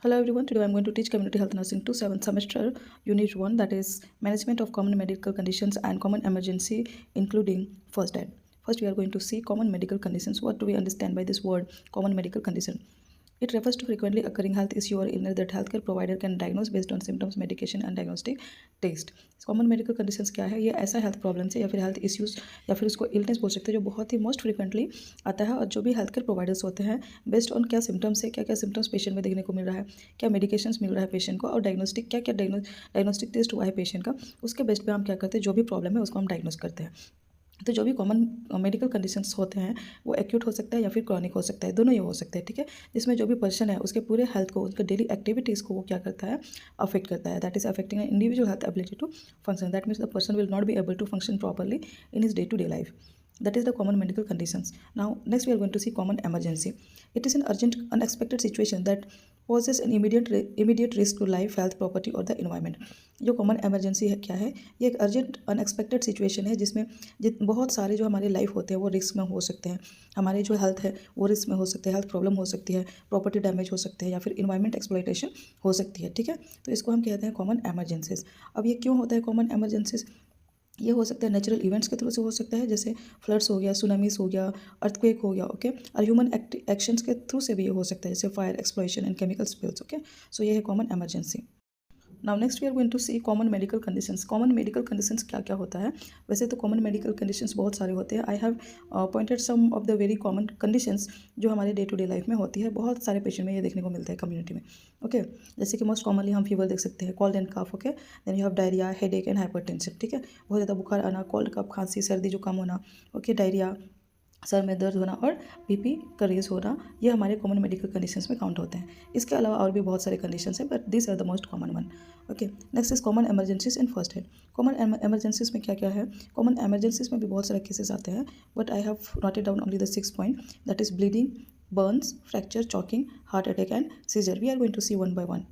Hello everyone, today I'm going to teach Community Health Nursing 2 7th semester Unit 1, that is Management of Common Medical Conditions and Common Emergency, including First Aid. First we are going to see common medical conditions. What do we understand by this word common medical condition? It refers to frequently occurring health issue or illness that healthcare provider can diagnose based on symptoms, medication and diagnostic test. Common medical conditions क्या है? ये ऐसा health problem है या फिर health issues या फिर उसको इलनेस बोल सकते हैं जो बहुत ही मोस्ट फ्रिक्वेंटली आता है, और जो भी हेल्थ केयर प्रोवाइडर्स होते हैं बेस्ड ऑन क्या सिम्टम्स है, क्या क्या सिम्टम्स पेशेंट में देखने को मिल रहा है, क्या मेडिकेशंस मिल रहा है पेशेंट को, और डायग्नोस्टिक क्या क्या डायग्नोस्टिक टेस्ट हुआ है पेशेंट का, उसके बेस्ट पे हम क्या करते हैं, जो भी प्रॉब्लम है उसको हम डायग्नोस करते हैं. तो जो भी कॉमन मेडिकल कंडीशंस होते हैं वो एक्यूट हो सकता है या फिर क्रॉनिक हो सकता है, दोनों ही हो सकते हैं. ठीक है, जिसमें जो भी पर्सन है उसके पूरे हेल्थ को, उसके डेली एक्टिविटीज़ को वो क्या करता है, अफेक्ट करता है. That is affecting individual health ability to function. That means the person will not be able to function properly in his day-to-day life. That is the common medical conditions. Now next we are going to see common emergency. It is an urgent unexpected situation that poses an immediate risk to life, health, property or the environment. जो common emergency है क्या है? ये एक urgent unexpected situation है जिसमें बहुत सारे जो हमारे लाइफ होते हैं वो रिस्क में हो सकते हैं, हमारे जो हेल्थ है वो रिस्क में हो सकते हैं, हेल्थ प्रॉब्लम हो सकती है, प्रॉपर्टी डैमेज हो सकते हैं या फिर इन्वायरमेंट एक्सप्लॉइटेशन हो सकती है. ठीक है, तो इसको हम कहते हैं कॉमन एमरजेंसीज. अब ये क्यों होता है कॉमन एमरजेंसीज? ये हो सकता है नेचुरल इवेंट्स के थ्रू से हो सकता है, जैसे फ्लड्स हो गया, सुनामीज हो गया, अर्थक्वेक हो गया. ओके, और ह्यूमन एक्शंस के थ्रू से भी ये हो सकता है, जैसे fire explosion and chemical spills. Okay, so ये है common emergency. Now next we are going to see common medical conditions. Common medical conditions क्या क्या होता है? वैसे तो कॉमन मेडिकल कंडीशंस बहुत सारे होते हैं. I have pointed some of the very common conditions जो हमारे डे टू डे लाइफ में होती है. बहुत सारे पेशेंट में ये देखने को मिलता है कम्युनिटी में. ओके, जैसे कि मोस्ट कॉमनली हम फीवर देख सकते हैं, cold and cough. Okay, then you have diarrhoea, headache and hypertension. ठीक है, बहुत ज़्यादा बुखार आना, कोल्ड कफ, खांसी, सर्दी जुकाम होना. ओके, डायरिया, सर में दर्द होना और बीपी का रेज होना, ये हमारे कॉमन मेडिकल कंडीशंस में काउंट होते हैं. इसके अलावा और भी बहुत सारे कंडीशंस हैं, but this are the most common one. Okay, next is common emergencies in first aid. Common emergencies में क्या क्या है? कॉमन एमरजेंसीज में भी बहुत सारे केसेस आते हैं, but I have noted down only the 6 point. That is bleeding, burns, fracture, choking, heart attack and seizure. We are going to see one by one.